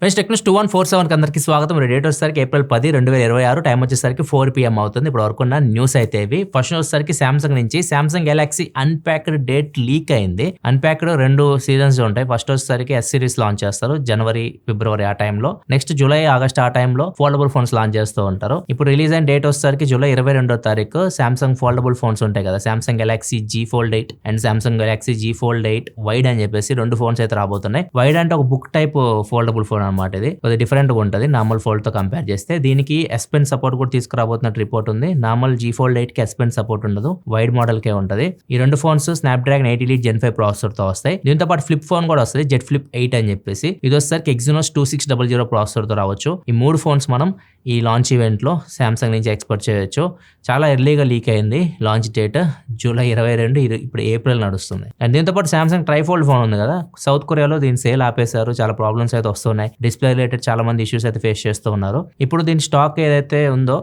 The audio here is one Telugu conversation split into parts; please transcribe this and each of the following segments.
ఫ్రెండ్స్ టెక్నోస్ 2147 అందరికీ స్వాగతం. డేట్ వచ్చేసరికి ఏప్రిల్ 10, 2026. టైం వచ్చేసరికి 4 PM అవుతుంది. ఇప్పుడు వరకు ఉన్న న్యూస్ అయితే ఇవి. ఫస్ట్ వచ్చేసరికి సామ్సంగ్ నుంచి Samsung Galaxy unpacked date leak అయింది. అన్ప్యాక్డ్ 2 సీజన్స్ ఉంటాయి. ఫస్ట్ వచ్చేసరికి ఎస్ సిరీస్ లాంచ్ చేస్తారు జనవరి, ఫిబ్రవరి ఆ టైంలో. నెక్స్ట్ జూలై, ఆగస్ట్ ఆ టైంలో ఫోల్డబుల్ ఫోన్స్ లాంచ్ చేస్తూ ఉంటారు. ఇప్పుడు రిలీజ్ అయిన డేట్ వచ్చేసరికి జూలై 22వ తారీఖు సామ్సంగ్ ఫోల్డబుల్ ఫోన్స్ ఉంటాయి కదా, Samsung Galaxy G Fold 8 and Samsung Galaxy G Fold 8 wide అని చెప్పేసి 2 ఫోన్స్ అయితే రాబోతున్నాయి. వైడ్ అంటే ఒక బుక్ టైప్ ఫోల్డబుల్ ఫోన్ అనమాట. ఇది కొద్దిగా డిఫరెంట్ గా ఉంటుంది నార్మల్ ఫోల్డ్ తో కంపేర్ చేస్తే. దీనికి S Pen సపోర్ట్ కూడా తీసుకురాబోతున్నట్టు రిపోర్ట్ ఉంది. నార్మల్ G Fold 8 కి S Pen సపోర్ట్ ఉండదు, వైడ్ మోడల్ కే ఉంటుంది. ఈ 2 phones Snapdragon 8 Elite Gen 5 processor తో వస్తాయి. దీంతో పాటు ఫ్లిప్ ఫోన్ కూడా వస్తుంది, జెట్ ఫ్లిప్ 8 అని చెప్పేసి. ఇది వచ్చేసరికి Exynos 2600 ప్రాసెసర్ తో రావచ్చు. ఈ 3 ఫోన్స్ మనం ఈ లాంచ్ ఈవెంట్ లో సామ్సంగ్ నుంచి ఎక్స్పెక్ట్ చేయొచ్చు. చాలా ఎర్లీగా లీక్ అయింది లాంచ్ డేట్ జూలై 22, ఇప్పుడు ఏప్రిల్ నడుస్తుంది. అండ్ దీంతో పాటు సామ్సంగ్ ట్రైఫోల్డ్ ఫోన్ ఉంది కదా, సౌత్ కొరియాలో దీని సేల్ ఆపేశారు. చాలా ప్రాబ్లమ్స్ అయితే వస్తున్నాయి. డిస్ప్లే రిలేటెడ్ చాలా మంది ఇష్యూస్ అయితే ఫేస్ చేస్తూ ఉన్నారు. ఇప్పుడు దీని స్టాక్ ఏదైతే ఉందో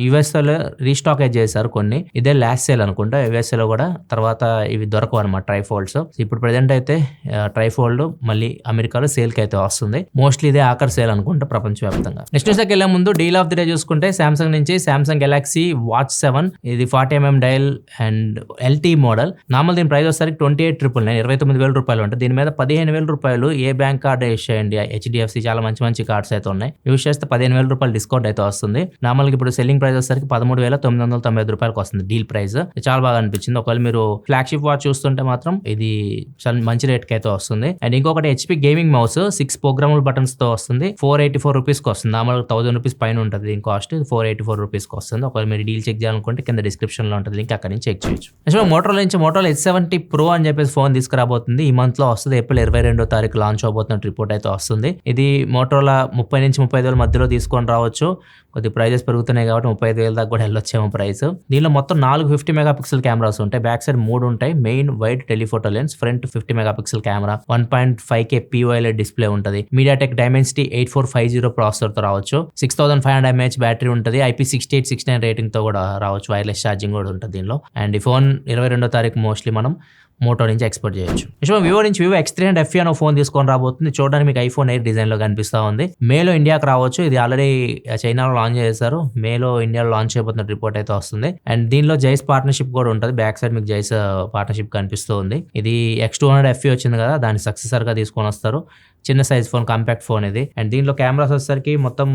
యుఎస్ఏలో రీస్టాక్ అయితే చేశారు కొన్ని. ఇదే లాస్ట్ సేల్ అనుకుంటా. యుఎస్ఏలో కూడా తర్వాత ఇవి దొరకవు అనమాట ట్రైఫోల్డ్స్. ఇప్పుడు ప్రెజెంట్ అయితే ట్రైఫోల్డ్ మళ్ళీ అమెరికాలో సేల్ కి అయితే వస్తుంది. మోస్ట్లీ ఇదే ఆఖరి సేల్ అనుకుంటా ప్రపంచవ్యాప్తంగా. నెక్స్ట్ న్యూస్కి వెళ్ళే ముందు డీల్ ఆఫ్ ది డే చూసుకుంటే సామ్సంగ్ నుంచి సామ్సంగ్ గెలాక్సీ వాచ్ 7 ఇది 40mm dial and LT model. Normal దీని ప్రైస్ వచ్చేసరికి 28,999 29,000 రూపాయలు ఉంటుంది. దీని మీద 15,000 రూపాయలు ఏ బ్యాంక్ కార్డ్ యూస్ చేయండి, HDFC చాలా మంచి మంచి కార్డ్స్ అయితే ఉన్నాయి. యూస్ చేస్తే 15,000 రూపాయలు డిస్కౌంట్ అయితే వస్తుంది. నార్మల్గా ఇప్పుడు సెల్లింగ్ ప్రైస్ వచ్చేసరికి 13,995 రూపాయలకు వస్తుంది డీల్ ప్రైస్. చాలా బాగా అనిపించింది. ఒకవేళ మీరు ఫ్లాగ్షిప్ వాచ్ చూస్తుంటే మాత్రం ఇది చాలా మంచి రేట్ కి అయితే వస్తుంది. అండ్ ఇంకొకటి HP gaming mouse 6 programmable buttons తో వస్తుంది. 484 రూపీస్ కి వస్తుంది. నార్మల్ 1000 రూపీస్ పైన ఉంటుంది దీని కాస్ట్. 484 రూపీస్ కి వస్తుంది. ఒకవేళ మీరు డీల్ చెక్ చేయాలనుకుంటే కింద డిస్క్రిప్షన్ లో ఉంటుంది లింక్, అక్కడ నుంచి చెక్ చేయొచ్చు. నెక్స్ట్ మోటరోలా నుంచి మోటరోలా H70 Pro అని చెప్పేసి ఫోన్ తీసుకురాబోతుంది. ఈ మంత్ లో వస్తుంది. ఏప్రిల్ 22వ తారీఖు లాంచ్ అవబోతున్న రిపోర్ట్ అయితే వస్తుంది. ఇది మోటరోలా 30 నుంచి 35,000 మధ్యలో తీసుకొని రావచ్చు. కొద్ది ప్రైజెస్ పెరుగుతున్నాయి కాబట్టి 35,000 దాకా కూడా వెళ్ళొచ్చేమో ప్రైస్. దీనిలో మొత్తం 4 50 మెగాపిక్సెల్ కెమెరాస్ ఉంటాయి. బ్యాక్ సైడ్ 3 ఉంటాయి. Main wide telephoto lens, front 50 megapixel camera, 1.5K POLED display ఉంటుంది. MediaTek Dimensity 8450 ప్రాసెసర్ తో రావచ్చు. 6500 mAh బ్యాటరీ ఉంటుంది. IP6869 రేటింగ్ తో కూడా రావచ్చు. వైర్లెస్ ఛార్జింగ్ కూడా ఉంటుంది దీనిలో. అండ్ ఈ ఫోన్ 22వ తారీఖు మోస్ట్లీ మనం మోటో నుంచి ఎక్స్పెక్ట్ చేయొచ్చు. వివో నుంచి వివో X300 FE అనే ఫోన్ తీసుకొని రాబోతుంది. చూడడానికి మీకు iPhone 8 డిజైన్ లో కనిపిస్తా ఉంది. మేలో ఇండియాకి రావచ్చు. ఇది ఆల్రెడీ చైనాలో లాంచ్ చేశారు. మేలో ఇండియాలో లాంచ్ చేయబోతున్న రిపోర్ట్ అయితే వస్తుంది. అండ్ దీనిలో జైస్ పార్ట్నర్షిప్ కూడా ఉంటుంది. బ్యాక్ సైడ్ మీకు జైస్ పార్ట్నర్షిప్ కనిపిస్తూ ఉంది. ఇది X200 FE వచ్చింది కదా, దాని సక్సెసర్ గా తీసుకొని వస్తారు. చిన్న సైజ్ ఫోన్, కాంపాక్ట్ ఫోన్ ఇది. అండ్ దీనిలో కెమెరాస్ వచ్చేసరికి మొత్తం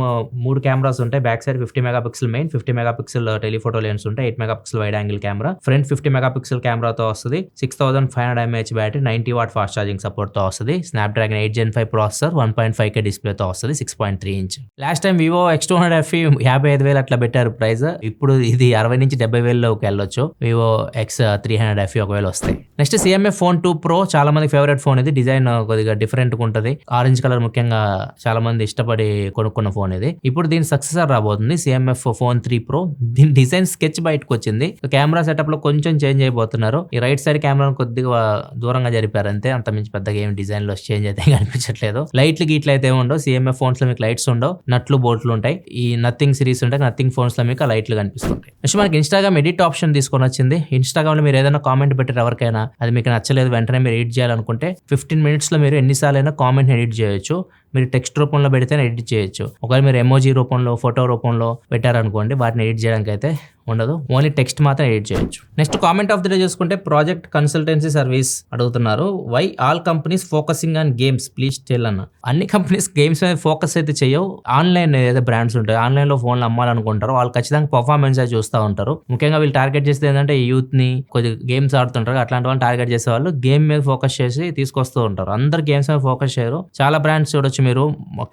3 కెమెరాస్ ఉంటాయి. Back side 50 megapixel main, 50 megapixel telephoto lens ఉంటాయి. 8 megapixel wide angle camera, front 50 megapixel కెమెరాతో వస్తుంది. 6500 mAh battery, 90 watt fast charging support తో వస్తుంది. Snapdragon 8 Gen 5 processor, 1.5K display తో వస్తుంది. 6.3 inch. Last time Vivo X200 FE 55,000 అట్లా పెట్టారు ప్రైస్. ఇప్పుడు ఇది 60 నుంచి 70,000లోకి వెళ్ళొచ్చు వివో X300 FE ఒకవేళ వస్తాయి. నెక్స్ట్ CMF Phone 2 Pro చాలా మంది ఫేవరెట్ ఫోన్ ఇది. డిజైన్ కొద్దిగా డిఫరెంట్ గా ఉంటుంది. ఆరెంజ్ కలర్ ముఖ్యంగా చాలా మంది ఇష్టపడి కొనుక్కున్న ఫోన్ ఇది. ఇప్పుడు దీని సక్సెసర్ రాబోతుంది CMF Phone 3 Pro. దీని డిజైన్ స్కెచ్ బయటకు వచ్చింది. కెమెరా సెటప్ లో కొంచెం చేంజ్ అయిపోతున్నారు. ఈ రైట్ సైడ్ కెమెరా కొద్దిగా దూరంగా జరిపారు అంతే. అంత మించి పెద్దగా ఏం డిజైన్ లో చేంజ్ అయితే కనిపించట్లేదు. లైట్లు గీట్లు అయితే ఉండవు. CMF ఫోన్స్ లో మీకు లైట్స్ ఉండవు, నట్లు బోట్లు ఉంటాయి. ఈ నథింగ్ సిరీస్ ఉంటాయి. నథింగ్ ఫోన్స్ లో మీకు లైట్లు కనిపిస్తుంటాయి. నెక్స్ట్ మనకి ఇన్స్టాగ్రామ్ ఎడిట్ ఆప్షన్ తీసుకొని వచ్చింది. ఇన్స్టాగ్రామ్ లో మీరు ఏదైనా కామెంట్ పెట్టారు ఎవరికైనా, అది మీకు నచ్చలేదు, వెంటనే మీరు ఎడిట్ చేయాలనుకుంటే 15 minutes లో మీరు ఎన్నిసార్లైనా కామెంట్ ఎడిట్ చేయొచ్చు. మీరు టెక్స్ట్ రూపంలో పెడితే ఎడిట్ చేయొచ్చు. ఒకవేళ మీరు ఎమోజీ రూపంలో, ఫోటో రూపంలో పెట్టారనుకోండి, వాటిని ఎడిట్ చేయడానికి అయితే ఉండదు. ఓన్లీ టెక్స్ట్ మాత్రం ఎడిట్ చేయొచ్చు. Next comment of the day చూసుకుంటే ప్రాజెక్ట్ కన్సల్టెన్సీ సర్వీస్ అడుగుతున్నారు. Why all companies focusing on games please tell అన్న. అన్ని కంపెనీస్ గేమ్స్ మీద ఫోకస్ అయితే చేయవు. ఆన్లైన్ ఏదైతే బ్రాండ్స్ ఉంటాయి, ఆన్లైన్ లో ఫోన్లు అమ్మాలనుకుంటారు, వాళ్ళు ఖచ్చితంగా పర్ఫార్మెన్స్ అయితే చూస్తూ ఉంటారు. ముఖ్యంగా వీళ్ళు టార్గెట్ చేస్తే ఏంటంటే యూత్ ని, కొద్దిగా గేమ్స్ ఆడుతుంటారు, అట్లాంటి వాళ్ళు టార్గెట్ చేసే వాళ్ళు గేమ్ మీద ఫోకస్ చేసి తీసుకొస్తూ ఉంటారు. అందరు గేమ్స్ మీద ఫోకస్ చేయరు. చాలా బ్రాండ్స్ చూడొచ్చు మీరు,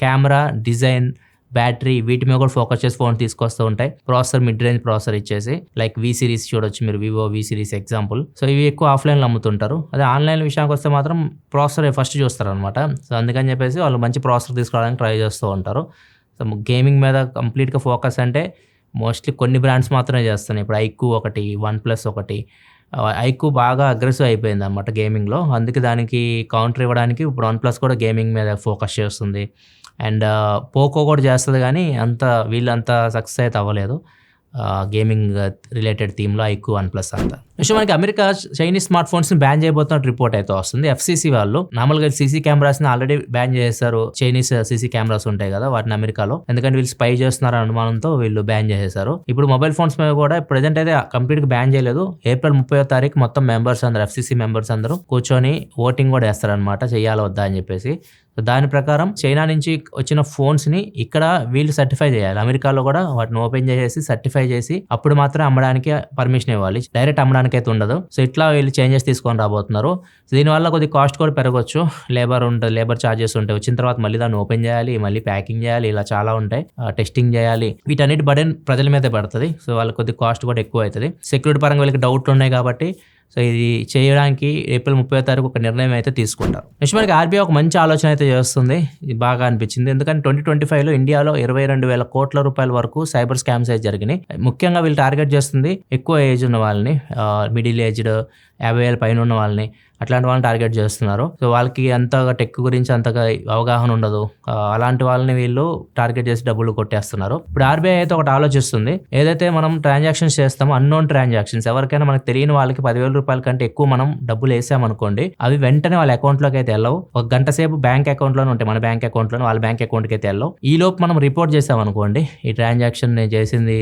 కెమెరా, డిజైన్, బ్యాటరీ వీటి మీద కూడా ఫోకస్ చేసి ఫోన్ తీసుకొస్తూ ఉంటాయి. ప్రాసెసర్ మిడ్ రేంజ్ ప్రాసెసర్ ఇచ్చేసి, లైక్ V సిరీస్ చూడొచ్చు మీరు, Vivo V series example. So ఇవి ఎక్కువ ఆఫ్లైన్ లో అమ్ముతుంటారు. అదే ఆన్లైన్ విషయానికి వస్తే మాత్రం ప్రాసెసర్ ఫస్ట్ చూస్తారు అనమాట. సో అందుకని చెప్పేసి వాళ్ళు మంచి ప్రాసెసర్ తీసుకోవడానికి ట్రై చేస్తూ ఉంటారు. సో గేమింగ్ మీద కంప్లీట్ గా ఫోకస్ అంటే మోస్ట్లీ కొన్ని బ్రాండ్స్ మాత్రమే చేస్తున్నాయి. ఇప్పుడు iQOO ఒకటి, OnePlus ఒకటి. iQOO బాగా అగ్రెసివ్ అయిపోయింది అనమాట గేమింగ్ లో. అందుకే దానికి కౌంటర్ ఇవ్వడానికి ఇప్పుడు OnePlus కూడా గేమింగ్ మీద ఫోకస్ చేస్తుంది. అండ్ పోకో కూడా చేస్తుంది, కానీ వీళ్ళంత సక్సెస్ అయితే అవ్వలేదు. గేమింగ్ రిలేటెడ్ థీమ్లో ఐక్యూ OnePlus అంతా. నెక్స్ట్ మనకి అమెరికా చైనీస్ స్మార్ట్ ఫోన్స్ ని బ్యాన్ చేయబోతున్నట్టు రిపోర్ట్ అయితే వస్తుంది. FCC వాళ్ళు నార్మల్గా సీసీ కెమెరాస్ ని ఆల్రెడీ బ్యాన్ చేశారు. చైనీస్ సీసీ కెమెరాస్ ఉంటాయి కదా వాటిని అమెరికాలో, ఎందుకంటే వీళ్ళు స్పై చేస్తున్నారు అనుమానంతో వీళ్ళు బ్యాన్ చేసేశారు. ఇప్పుడు మొబైల్ ఫోన్స్ మీద కూడా ప్రెజెంట్ అయితే కంప్లీట్ గా బ్యాన్ చేయలేదు. ఏప్రిల్ 30వ తారీఖు మొత్తం మెంబర్స్ అందరూ FCC మెంబర్స్ అందరూ కూర్చొని ఓటింగ్ కూడా వేస్తారనమాట, చెయ్యాలా వద్దా అని చెప్పేసి. దాని ప్రకారం చైనా నుంచి వచ్చిన ఫోన్స్ ని ఇక్కడ వీళ్ళు సర్టిఫై చేయాలి. అమెరికాలో కూడా వాటిని ఓపెన్ చేసి సర్టిఫై చేసి అప్పుడు మాత్రం అమ్మడానికి పర్మిషన్ ఇవ్వాలి, డైరెక్ట్ అమ్మడానికి అయితే ఉండదు. సో ఇట్లా వీళ్ళు చేంజెస్ తీసుకొని రాబోతున్నారు. దీనివల్ల కొద్ది కాస్ట్ కూడా పెరగవచ్చు. లేబర్ ఉంటుంది, లేబర్ ఛార్జెస్ ఉంటాయి. వచ్చిన తర్వాత మళ్ళీ దాన్ని ఓపెన్ చేయాలి, మళ్ళీ ప్యాకింగ్ చేయాలి, ఇలా చాలా ఉంటాయి. టెస్టింగ్ చేయాలి, వీటన్నిటి బర్డెన్ ప్రజల మీదే పడుతుంది. సో వాళ్ళకి కొద్ది కాస్ట్ కూడా ఎక్కువ అవుతుంది. సెక్యూరిటీ పరంగా వీళ్ళకి డౌట్లు ఉన్నాయి కాబట్టి సో ఇది చేయడానికి ఏప్రిల్ 30వ తారీఖు ఒక నిర్ణయం అయితే తీసుకుంటారు. నెక్స్ట్ మనకి RBI ఒక మంచి ఆలోచన అయితే చేస్తుంది, ఇది బాగా అనిపించింది. ఎందుకంటే 2025లో ఇండియాలో 22,000 కోట్ల రూపాయల వరకు సైబర్ స్కామ్స్ అయితే జరిగినాయి. ముఖ్యంగా వీళ్ళు టార్గెట్ చేస్తుంది ఎక్కువ ఏజ్ ఉన్న వాళ్ళని, మిడిల్ ఏజ్డ్ 50,000 పైన ఉన్న వాళ్ళని, అట్లాంటి వాళ్ళని టార్గెట్ చేస్తున్నారు. సో వాళ్ళకి అంతగా టెక్ గురించి అంతగా అవగాహన ఉండదు. అలాంటి వాళ్ళని వీళ్ళు టార్గెట్ చేసి డబ్బులు కొట్టేస్తున్నారు. ఇప్పుడు RBI అయితే ఒకటి ఆలోచిస్తుంది, ఏదైతే మనం ట్రాన్సాక్షన్స్ చేస్తామో అన్నోన్ ట్రాన్సాక్షన్స్, ఎవరికైనా మనకు తెలియని వాళ్ళకి 10,000 రూపాయల కంటే ఎక్కువ మనం డబ్బులు వేసామనుకోండి, అవి వెంటనే వాళ్ళ అకౌంట్లోకి అయితే వెళ్ళవు. ఒక గంట సేపు బ్యాంక్ అకౌంట్లోనే ఉంటాయి, మన బ్యాంక్ అకౌంట్లోనే, వాళ్ళ బ్యాంక్ అకౌంట్కి అయితే వెళ్ళవు. ఈ లోపు మనం రిపోర్ట్ చేసామనుకోండి, ఈ ట్రాన్సాక్షన్ చేసింది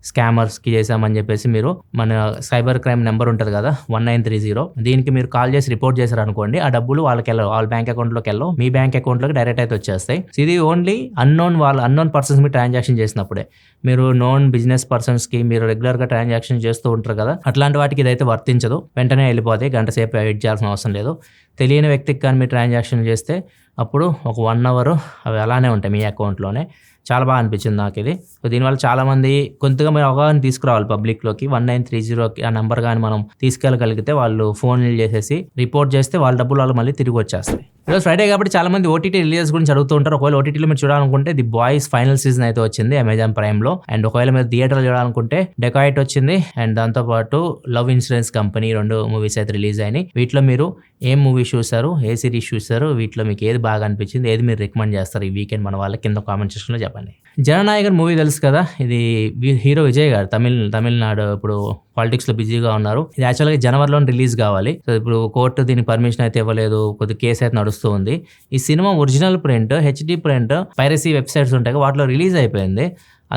స్కామర్స్కి చేసామని చెప్పేసి మీరు మన సైబర్ క్రైమ్ నెంబర్ ఉంటుంది కదా 1930, దీనికి మీరు కాల్ చేసి రిపోర్ట్ చేశారు అనుకోండి, ఆ డబ్బులు వాళ్ళకి వెళ్ళవు, వాళ్ళ బ్యాంక్ అకౌంట్లోకి వెళ్ళవు, మీ బ్యాంక్ అకౌంట్లోకి డైరెక్ట్ అయితే వచ్చేస్తాయి. ఇది ఓన్లీ అన్నోన్ పర్సన్స్ మీరు ట్రాన్సాక్షన్ చేసినప్పుడే. మీరు నోన్ బిజినెస్ పర్సన్స్కి మీరు రెగ్యులర్గా ట్రాన్సాక్షన్ చేస్తూ ఉంటారు కదా, అట్లాంటి వాటికి ఇదైతే వర్తించదు, వెంటనే వెళ్ళిపోతాయి, గంట సేపు వెయిట్ చేయాల్సిన అవసరం లేదు. తెలియని వ్యక్తికి కానీ మీరు ట్రాన్సాక్షన్ చేస్తే అప్పుడు ఒక 1 అవర్ అవి అలానే ఉంటాయి మీ అకౌంట్లోనే. చాలా బాగా అనిపించింది నాకు ఇది. సో దీనివల్ల చాలామంది కొంతగా మీరు అవగాహన తీసుకురావాలి పబ్లిక్లోకి. 1930 ఆ నెంబర్ కానీ మనం తీసుకెళ్ళగలిగితే వాళ్ళు ఫోన్లు చేసేసి రిపోర్ట్ చేస్తే వాళ్ళ డబ్బులు వాళ్ళు మళ్ళీ తిరిగి వచ్చేస్తాయి. ఈరోజు ఫ్రైడే కాబట్టి చాలా మంది OTT రిలీజెస్ గురించి అడుగుతూ ఉంటారు. ఒకవేళ OTTలో మీరు చూడాలనుకుంటే ది బాయ్స్ ఫైనల్ సీజన్ అయితే వచ్చింది అమెజాన్ ప్రైమ్లో. అండ్ ఒకవేళ మీరు థియేటర్లో చూడాలనుకుంటే డెకాయిట్ వచ్చింది, అండ్ దాంతోపాటు లవ్ ఇన్సూరెన్స్ కంపెనీ 2 మూవీస్ అయితే రిలీజ్ అయినాయి. వీటిలో మీరు ఏం మూవీ చూసారు, ఏ సిరీస్ చూసారు, వీటిలో మీకు ఏది బాగా అనిపించింది, ఏది మీరు రికమెండ్ చేస్తారు ఈ వీకెండ్ మన వాళ్ళకి కింద కామెంట్ సెక్షన్లో చెప్పండి. జననాయకన్ మూవీ తెలుసు కదా, ఇది హీరో విజయ్ గారు, తమిళనాడు ఇప్పుడు పాలిటిక్స్లో బిజీగా ఉన్నారు. ఇది యాక్చువల్గా జనవరిలో రిలీజ్ కావాలి. సో ఇప్పుడు కోర్టు దీనికి పర్మిషన్ అయితే ఇవ్వలేదు, కొద్ది కేసు అయితే నడుస్తూ ఉంది. ఈ cinema original print, HD print piracy websites ఉంటాయి వాటిలో రిలీజ్ అయిపోయింది.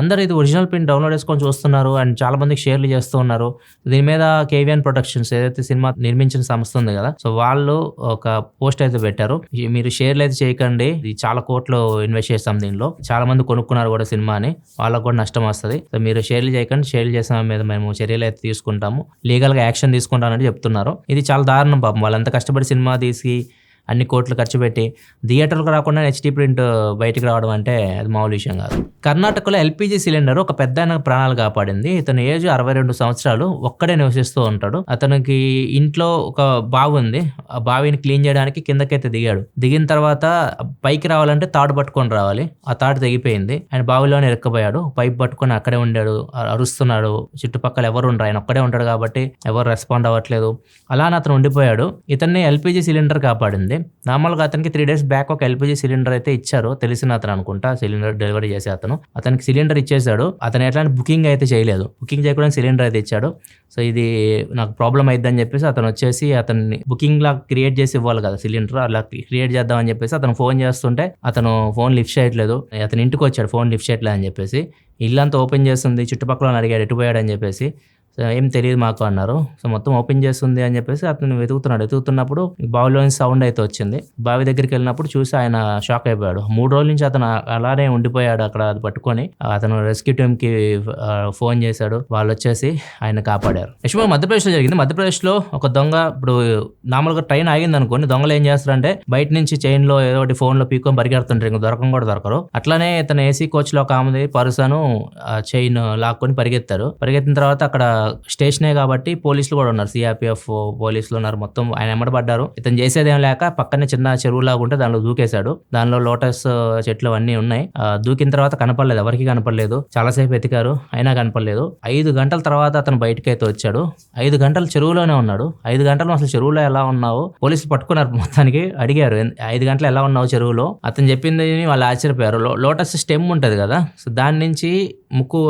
అందరూ ఇది ఒరిజినల్ ప్రింట్ డౌన్లోడ్ చేసుకొని చూస్తున్నారు అండ్ చాలా మందికి షేర్లు చేస్తూ ఉన్నారు. దీని మీద KVN ప్రొడక్షన్స్ ఏదైతే సినిమా నిర్మించిన సంస్థ ఉంది కదా, సో వాళ్ళు ఒక పోస్ట్ అయితే పెట్టారు, మీరు షేర్లు అయితే చేయకండి, ఇది చాలా కోట్లు ఇన్వెస్ట్ చేస్తాం దీనిలో, చాలా మంది కొనుక్కున్నారు కూడా సినిమాని, వాళ్ళకు కూడా నష్టం వస్తుంది, సో మీరు షేర్లు చేయకండి, షేర్లు చేసిన మీద మేము చర్యలు అయితే తీసుకుంటాము, లీగల్గా యాక్షన్ తీసుకుంటామని చెప్తున్నారు. ఇది చాలా దారుణం పాపం, వాళ్ళంతా కష్టపడి సినిమా తీసి అన్ని కోట్లు ఖర్చు పెట్టి థియేటర్లకు రాకుండా HD ప్రింట్ బయటికి రావడం అంటే అది మామూలు విషయం కాదు. కర్ణాటకలో LPG సిలిండర్ ఒక పెద్ద ప్రాణాలు కాపాడింది. ఇతని ఏజ్ 62 సంవత్సరాలు, ఒక్కడే నివసిస్తూ ఉంటాడు. అతనికి ఇంట్లో ఒక బావి ఉంది, ఆ బావిని క్లీన్ చేయడానికి కిందకైతే దిగాడు. దిగిన తర్వాత పైకి రావాలంటే తాడు పట్టుకొని రావాలి, ఆ తాడు తెగిపోయింది, ఆయన బావిలోనే ఇరుక్కుపోయాడు. పైప్ పట్టుకొని అక్కడే ఉండాడు, అరుస్తున్నాడు, చుట్టుపక్కల ఎవరు ఉండరు, ఆయన ఒక్కడే ఉంటాడు కాబట్టి ఎవరు రెస్పాండ్ అవ్వట్లేదు. అలానే అతను ఉండిపోయాడు. ఇతన్ని LPG సిలిండర్ కాపాడింది. నార్మల్గా అతనికి 3 days బ్యాక్ ఒక LPG సిలిండర్ అయితే ఇచ్చారు, తెలిసిన అతను అనుకుంటా, సిలిండర్ డెలివరీ చేసే అతనికి సిలిండర్ ఇచ్చేసాడు. అతను ఎట్లాంటి బుకింగ్ అయితే చేయలేదు, బుకింగ్ చేయకుండా సిలిండర్ అయితే ఇచ్చాడు. సో ఇది నాకు ప్రాబ్లం అయిద్దని చెప్పేసి అతను వచ్చేసి అతన్ని బుకింగ్ లా క్రియేట్ చేసి ఇవ్వాలి కదా సిలిండర్, అలా క్రియేట్ చేద్దామని చెప్పేసి అతను ఫోన్ చేస్తుంటే అతను ఫోన్ లిఫ్ట్ చేయట్లేదు. అతను ఇంటికి వచ్చాడు, ఫోన్ లిఫ్ట్ చేయట్లేదు అని చెప్పేసి. ఇల్లంతా ఓపెన్ చేస్తుంది, చుట్టుపక్కల అడిగాడు ఎటు పోయాడని చెప్పేసి. సో ఏం తెలియదు మాకు అన్నారు. సో మొత్తం ఓపెన్ చేస్తుంది అని చెప్పేసి అతను వెతుకుతున్నప్పుడు బావిలోని సౌండ్ అయితే వచ్చింది. బావి దగ్గరికి వెళ్ళినప్పుడు చూసి ఆయన షాక్ అయిపోయాడు. 3 రోజుల నుంచి అతను అలానే ఉండిపోయాడు అక్కడ, అది పట్టుకొని. అతను రెస్క్యూ టీమ్కి ఫోన్ చేశాడు, వాళ్ళు వచ్చేసి ఆయన కాపాడారు. నెక్స్ట్ మధ్యప్రదేశ్లో జరిగింది. మధ్యప్రదేశ్లో ఒక దొంగ, ఇప్పుడు నార్మల్గా ట్రైన్ ఆగింది అనుకోండి, దొంగలు ఏం చేస్తారంటే బయట నుంచి చైన్లో ఏదో ఒకటి ఫోన్లో పీక్కొని పరిగెడుతుంటారు, ఇంకా దొరకరు. అట్లానే ఇతను AC కోచ్లో ఒక ఆమెది పర్సను చైన్ లాక్కొని పరిగెత్తిన తర్వాత అక్కడ స్టేషనే కాబట్టి పోలీసులు కూడా ఉన్నారు, CRPF పోలీసులు ఉన్నారు, మొత్తం ఆయన ఎమ్మడబడ్డారు. ఇతను చేసేదేం లేక పక్కనే చిన్న చెరువులాగా ఉంటే దానిలో దూకేశాడు. దానిలో లోటస్ చెట్లు అన్నీ ఉన్నాయి. దూకిన తర్వాత కనపడలేదు, ఎవరికి కనపడలేదు. చాలాసేపు ఎతికారు, అయినా కనపడలేదు. 5 గంటల తర్వాత అతను బయటకి అయితే వచ్చాడు. 5 గంటలు చెరువులోనే ఉన్నాడు. 5 గంటలు అసలు చెరువులో ఎలా ఉన్నావు, పోలీసులు పట్టుకున్నారు. మొత్తానికి అడిగారు 5 గంటలు ఎలా ఉన్నావు చెరువులో. అతను చెప్పింది వాళ్ళు ఆశ్చర్యపోయారు. లోటస్ స్టెమ్ ఉంటది కదా, సో దాని నుంచి ముక్కు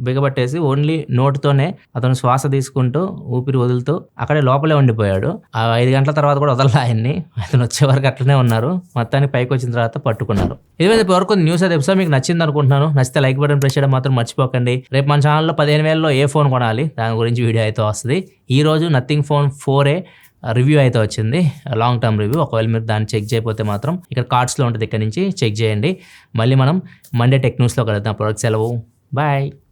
బిగబట్టేసి ఓన్లీ నోటితోనే అతను శ్వాస తీసుకుంటూ ఊపిరి వదులుతూ అక్కడే లోపలే ఉండిపోయాడు. ఆ 5 గంటల తర్వాత కూడా వదలలా ఆయన్ని. అతను వచ్చే వరకు అట్లనే ఉన్నారు. మొత్తానికి పైకి వచ్చిన తర్వాత పట్టుకున్నారు. ఇదే వరకు న్యూస్ అయితే ఎపిసోడ్ మీకు నచ్చింది అనుకుంటున్నాను. నచ్చితే లైక్ బటన్ ప్రెస్ చేయడం మాత్రం మర్చిపోకండి. రేపు మన ఛానల్లో 15,000లో ఏ ఫోన్ కొనాలి దాని గురించి వీడియో అయితే వస్తుంది. ఈ రోజు నథింగ్ ఫోన్ 4A రివ్యూ అయితే వచ్చింది, లాంగ్ టర్మ్ రివ్యూ. ఒకవేళ మీరు దాన్ని చెక్ చేయకపోతే మాత్రం ఇక్కడ కార్డ్స్లో ఉంటుంది, ఇక్కడ నుంచి చెక్ చేయండి. మళ్ళీ మనం మండే టెక్ న్యూస్లో కలుద్దాం. ప్రొడక్ట్ సెలవు, బాయ్.